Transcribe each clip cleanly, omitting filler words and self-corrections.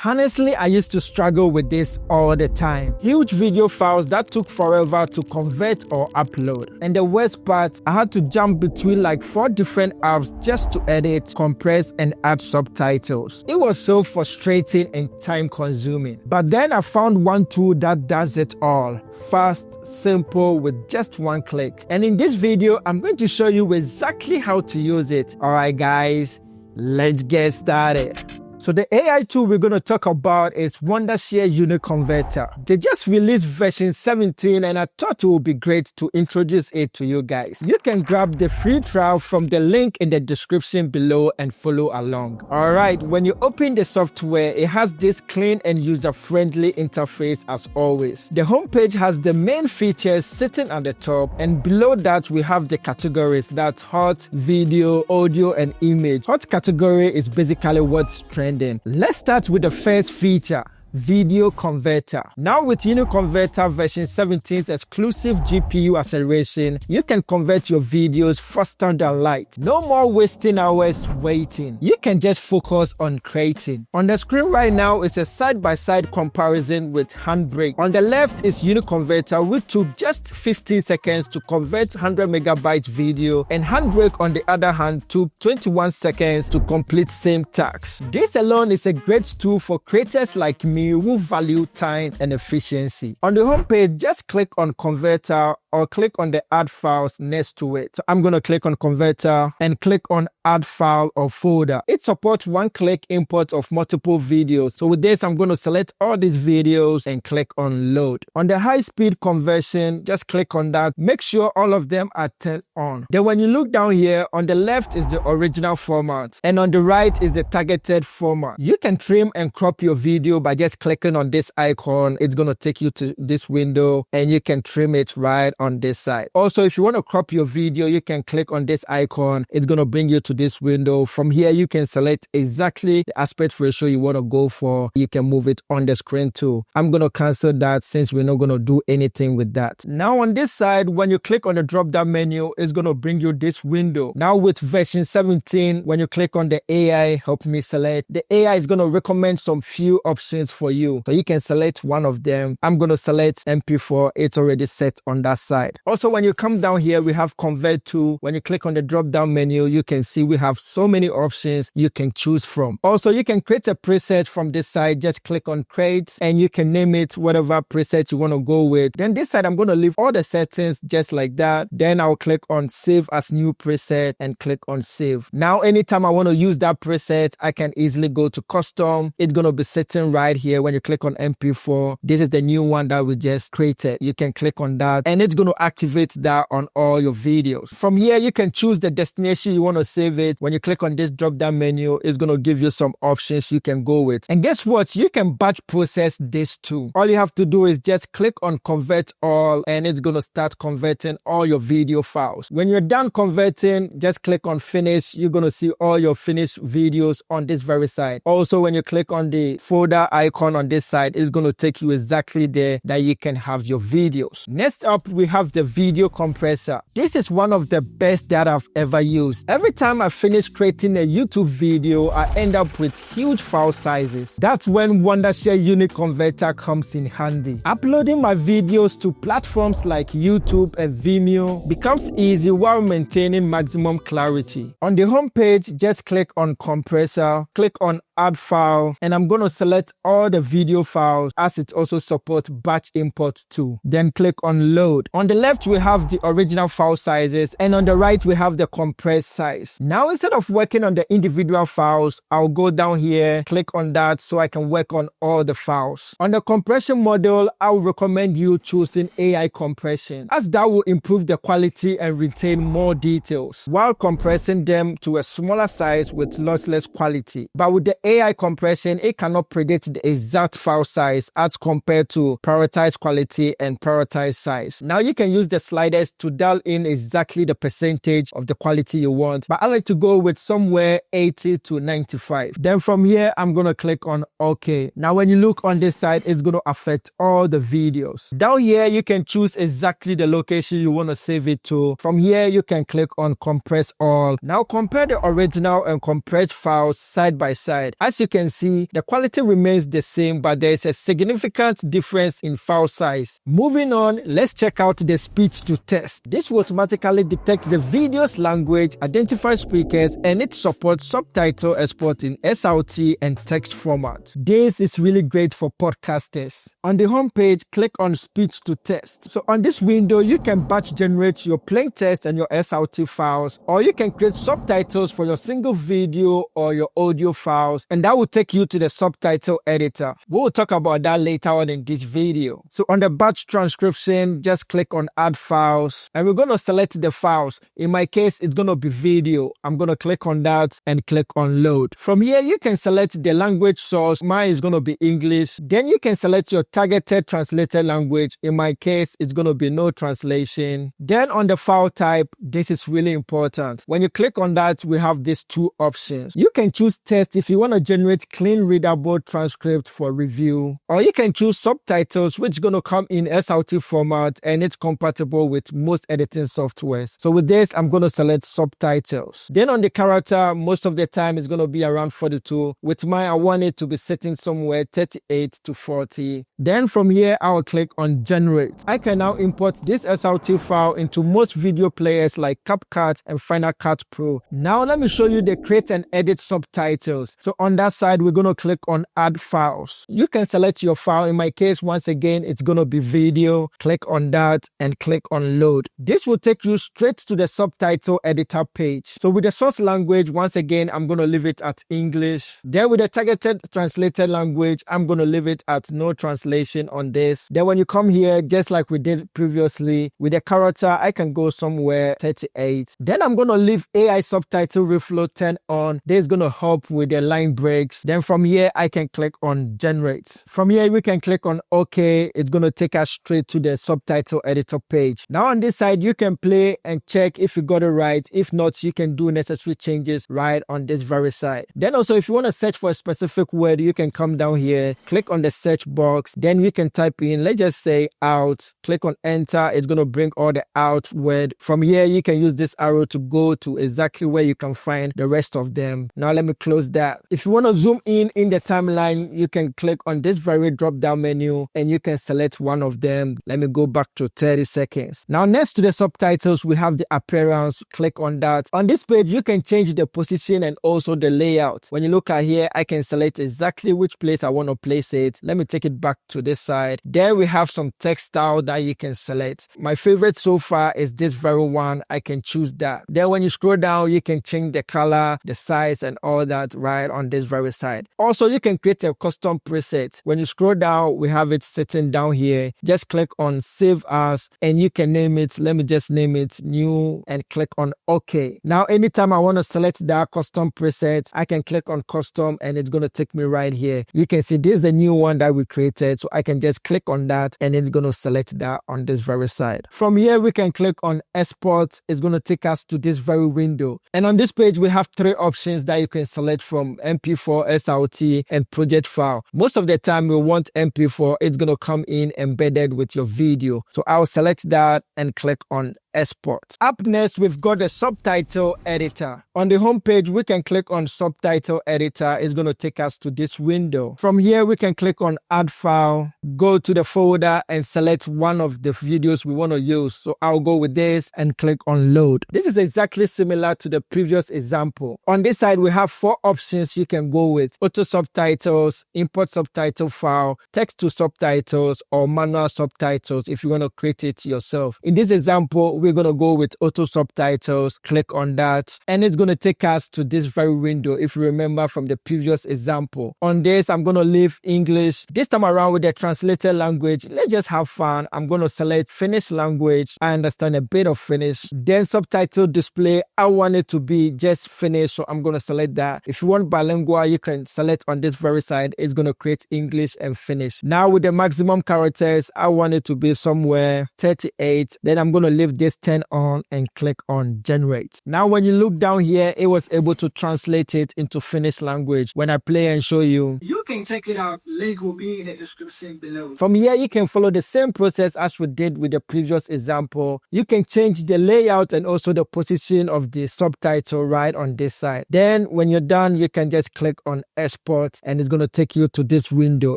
Honestly, I used to struggle with this all the time. Huge video files that took forever to convert or upload. And the worst part, I had to jump between like 4 different apps just to edit, compress, and add subtitles. It was so frustrating and time-consuming. But then I found one tool that does it all. Fast, simple, with just one click. And in this video, I'm going to show you exactly how to use it. Alright guys, let's get started. So the AI tool we're going to talk about is Wondershare Uniconverter. They just released version 17 and I thought it would be great to introduce it to you guys. You can grab the free trial from the link in the description below and follow along. Alright, when you open the software, it has this clean and user-friendly interface as always. The homepage has the main features sitting at the top, and below that we have the categories. That's hot, video, audio, and image. Hot category is basically what's trending. Let's start with the first feature, video converter. Now with UniConverter version 17's exclusive GPU acceleration, you can convert your videos faster than light. No more wasting hours waiting. You can just focus on creating. On the screen right now is a side-by-side comparison with HandBrake. On the left is UniConverter, which took just 15 seconds to convert 100 megabyte video, and HandBrake on the other hand took 21 seconds to complete same task. This alone is a great tool for creators like me who value time and efficiency. On the homepage, just click on Converter or click on the Add Files next to it. So I'm going to click on Converter and click on Add File or Folder. It supports one-click import of multiple videos. So with this, I'm going to select all these videos and click on Load. On the high-speed conversion, just click on that. Make sure all of them are turned on. Then when you look down here, on the left is the original format and on the right is the targeted format. You can trim and crop your video by just clicking on this icon. It's going to take you to this window and you can trim it right on this side. Also, if you want to crop your video, you can click on this icon. It's going to bring you to this window. From here, you can select exactly the aspect ratio you want to go for. You can move it on the screen too. I'm going to cancel that since we're not going to do anything with that. Now on this side, when you click on the drop down menu, it's going to bring you this window. Now with version 17, when you click on the AI, help me select, the AI is going to recommend some few options for you. So you can select one of them. I'm going to select MP4. It's already set on that side. Also, when you come down here, we have Convert to. When you click on the drop down menu, you can see we have so many options you can choose from. Also, you can create a preset from this side. Just click on Create and you can name it whatever preset you want to go with. Then this side, I'm going to leave all the settings just like that. Then I'll click on Save as New Preset and click on Save. Now, anytime I want to use that preset, I can easily go to Custom. It's going to be sitting right here. When you click on MP4, this is the new one that we just created. You can click on that and it's going to activate that on all your videos. From here, you can choose the destination you want to save it. When you click on this drop down menu, it's going to give you some options you can go with. And guess what? You can batch process this too. All you have to do is just click on Convert All and it's going to start converting all your video files. When you're done converting, just click on Finish. You're going to see all your finished videos on this very side. Also, when you click on the folder icon on this side, it's going to take you exactly there that you can have your videos. Next up, we have the video compressor. This is one of the best that I've ever used. Every time I finish creating a YouTube video, I end up with huge file sizes. That's when Wondershare Uniconverter comes in handy. Uploading my videos to platforms like YouTube and Vimeo becomes easy while maintaining maximum clarity. On the home page, just click on Compressor, click on Add File, and I'm going to select all the video files as it also supports batch import too. Then click on Load. On the left, we have the original file sizes, and on the right, we have the compressed size. Now, instead of working on the individual files, I'll go down here, click on that so I can work on all the files. On the compression model, I would recommend you choosing AI compression, as that will improve the quality and retain more details while compressing them to a smaller size with lossless quality. But with the AI compression, it cannot predict the exact file size as compared to prioritized quality and prioritized size. Now, you you can use the sliders to dial in exactly the percentage of the quality you want, but I like to go with somewhere 80 to 95. Then from here, I'm going to click on OK. Now, when you look on this side, it's going to affect all the videos. Down here, you can choose exactly the location you want to save it to. From here, you can click on Compress All. Now, compare the original and compressed files side by side. As you can see, the quality remains the same, but there is a significant difference in file size. Moving on, let's check out the speech to text. This will automatically detect the video's language, identify speakers, and it supports subtitle export in SRT and text format. This is really great for podcasters. On the home page, click on speech to text. So on this window, you can batch generate your plain text and your SRT files, or you can create subtitles for your single video or your audio files, and that will take you to the subtitle editor. We will talk about that later on in this video. So on the batch transcription, just click on add files, and we're going to select the files. In my case, it's going to be video. I'm going to click on that and click on load. From here, you can select the language source. Mine is going to be English. Then you can select your targeted translated language. In my case, it's going to be no translation. Then on the file type, this is really important. When you click on that, we have these two options. You can choose text if you want to generate clean readable transcript for review, or you can choose subtitles, which is going to come in SRT format and it's compatible with most editing softwares. So with this, I'm going to select subtitles. Then on the character, most of the time it's going to be around 42. With mine, I want it to be sitting somewhere 38 to 40. Then from here, I will click on generate. I can now import this SRT file into most video players like CapCut and Final Cut Pro. Now let me show you the create and edit subtitles. So on that side, we're going to click on add files. You can select your file. In my case, once again, it's going to be video. Click on that and click on load. This will take you straight to the subtitle editor page. So with the source language, once again, I'm going to leave it at English. Then with the targeted translated language, I'm going to leave it at no translation on this. Then when you come here, just like we did previously, with the character, I can go somewhere 38. Then I'm going to leave AI subtitle reflow 10 on. This is going to help with the line breaks. Then from here, I can click on generate. From here, we can click on OK. It's going to take us straight to the subtitle editor page. Now on this side, you can play and check if you got it right. If not, you can do necessary changes right on this very side. Then also, if you want to search for a specific word, you can come down here, click on the search box. Then you can type in, let's just say out, click on enter. It's going to bring all the out word. From here, you can use this arrow to go to exactly where you can find the rest of them. Now let me close that. If you want to zoom in the timeline, you can click on this very drop down menu and you can select one of them. Let me go back to 30 seconds. Now next to the subtitles, we have the appearance. Click on that. On this page, you can change the position and also the layout. When you look at here, I can select exactly which place I want to place it. Let me take it back to this side. Then we have some text style that you can select. My favorite so far is this very one. I can choose that. Then when you scroll down, you can change the color, the size, and all that right on this very side. Also, you can create a custom preset. When you scroll down, we have it sitting down here. Just click on save as and you can name it. Let me just name it new and click on OK. Now, anytime I want to select that custom preset, I can click on custom and it's going to take me right here. You can see this is the new one that we created. So I can just click on that and it's going to select that on this very side. From here, we can click on export. It's going to take us to this very window. And on this page, we have three options that you can select from: MP4, SRT, and project file. Most of the time we want MP4. It's going to come in embedded with your video. So I'll select that and click on export. Up next, we've got the subtitle editor. On the home page, we can click on subtitle editor. It's going to take us to this window. From here, we can click on add file, go to the folder and select one of the videos we want to use. So I'll go with this and click on load. This is exactly similar to the previous example. On this side, we have four options you can go with: auto subtitles, import subtitle file, text to subtitles, or manual subtitles if you want to create it yourself. In this example, we're going to go with auto subtitles. Click on that and it's going to take us to this very window. If you remember from the previous example, on this I'm going to leave English. This time around with the translated language, let's just have fun. I'm going to select Finnish language. I understand a bit of Finnish. Then subtitle display, I want it to be just Finnish, so I'm going to select that. If you want bilingual, you can select on this very side. It's going to create English and Finnish. Now with the maximum characters, I want it to be somewhere 38. Then I'm going to leave this 10 on and click on generate. Now when you look down here, it was able to translate it into Finnish language. When I play and show you, you can check it out. Link will be in the description below. From here, you can follow the same process as we did with the previous example. You can change the layout and also the position of the subtitle right on this side. Then when you're done, you can just click on export and it's going to take you to this window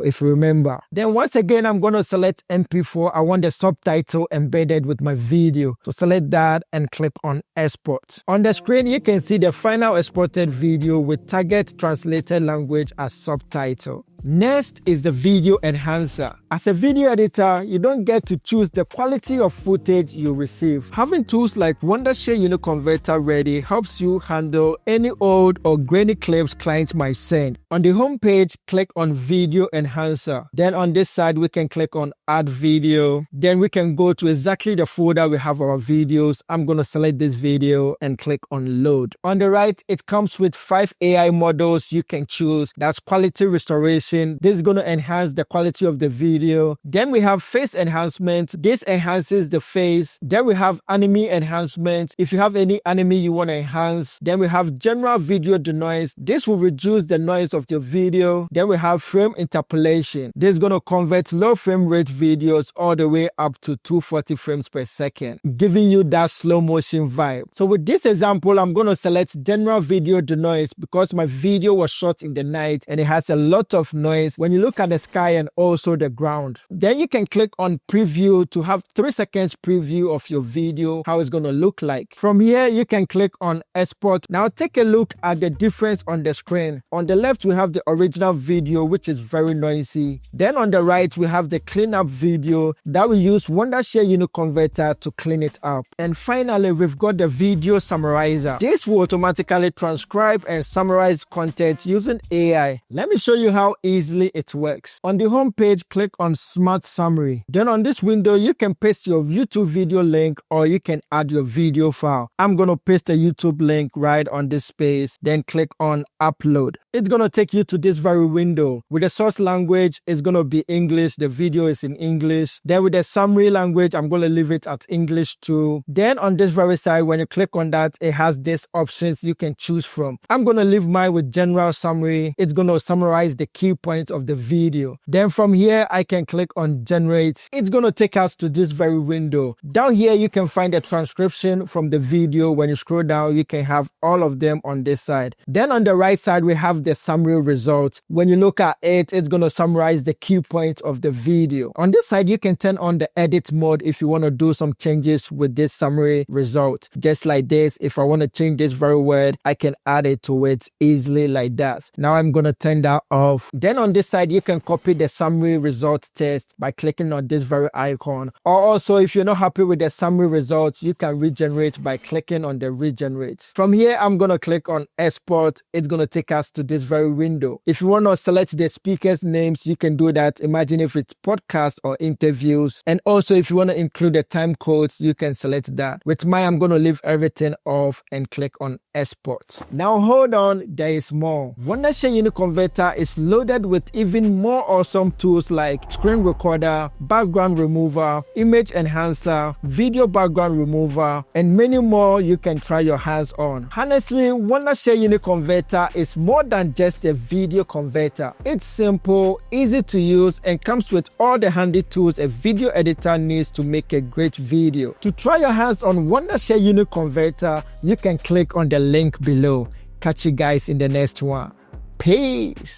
if you remember. Then once again, I'm going to select MP4. I want the subtitle embedded with my video. So select that and click on export. On the screen, you can see the final exported video with target translated language as subtitle. Next is the video enhancer. As a video editor, you don't get to choose the quality of footage you receive. Having tools like Wondershare Uniconverter ready helps you handle any old or grainy clips clients might send. On the home page, click on Video Enhancer. Then on this side, we can click on Add Video. Then we can go to exactly the folder we have our videos. I'm going to select this video and click on Load. On the right, it comes with 5 AI models you can choose. That's quality restoration. This is going to enhance the quality of the video. Then we have face enhancement. This enhances the face. Then we have anime enhancement. If you have any anime you want to enhance. Then we have general video denoise. This will reduce the noise of your video. Then we have frame interpolation. This is going to convert low frame rate videos all the way up to 240 frames per second, giving you that slow motion vibe. So with this example, I'm going to select general video denoise because my video was shot in the night and it has a lot of noise when you look at the sky and also the ground. Then you can click on preview to have 3 seconds preview of your video, how it's going to look like. From here, you can click on export. Now take a look at the difference on the screen. On the left, we have the original video, which is very noisy. Then on the right, we have the cleanup video that we use Wondershare Uniconverter to clean it up. And finally, we've got the video summarizer. This will automatically transcribe and summarize content using AI. Let me show you how easily it works. On the home page, click on Smart Summary. Then on this window, you can paste your YouTube video link or you can add your video file. I'm going to paste a YouTube link right on this space. Then click on Upload. It's going to take you to this very window. With the source language, it's going to be English. The video is in English. Then with the summary language, I'm going to leave it at English too. Then on this very side, when you click on that, it has these options you can choose from. I'm going to leave mine with general summary. It's going to summarize the key points of the video. Then from here, I can click on generate. It's going to take us to this very window. Down here, you can find the transcription from the video. When you scroll down, you can have all of them on this side. Then on the right side, we have the summary results. When you look at it, it's going to summarize the key points of the video. On this side, you can turn on the edit mode if you want to do some changes with this summary result. Just like this, if I want to change this very word, I can add it to it easily like that. Now I'm going to turn that off. Then on this side, you can copy the summary result text by clicking on this very icon. Or also, if you're not happy with the summary results, you can regenerate by clicking on the regenerate. From here, I'm going to click on export. It's going to take us to this very window. If you want to select the speakers' names, you can do that. Imagine if it's podcasts or interviews. And also, if you want to include the time codes, you can select that. With mine, I'm going to leave everything off and click on export. Now hold on, there is more. Wondershare Uniconverter is loaded with even more awesome tools like screen recorder, background remover, image enhancer, video background remover, and many more you can try your hands on. Honestly, Wondershare Uniconverter is more than just a video converter. It's simple, easy to use, and comes with all the handy tools a video editor needs to make a great video. To try your hands on Wondershare Uniconverter, you can click on the link below. Catch you guys in the next one. Peace.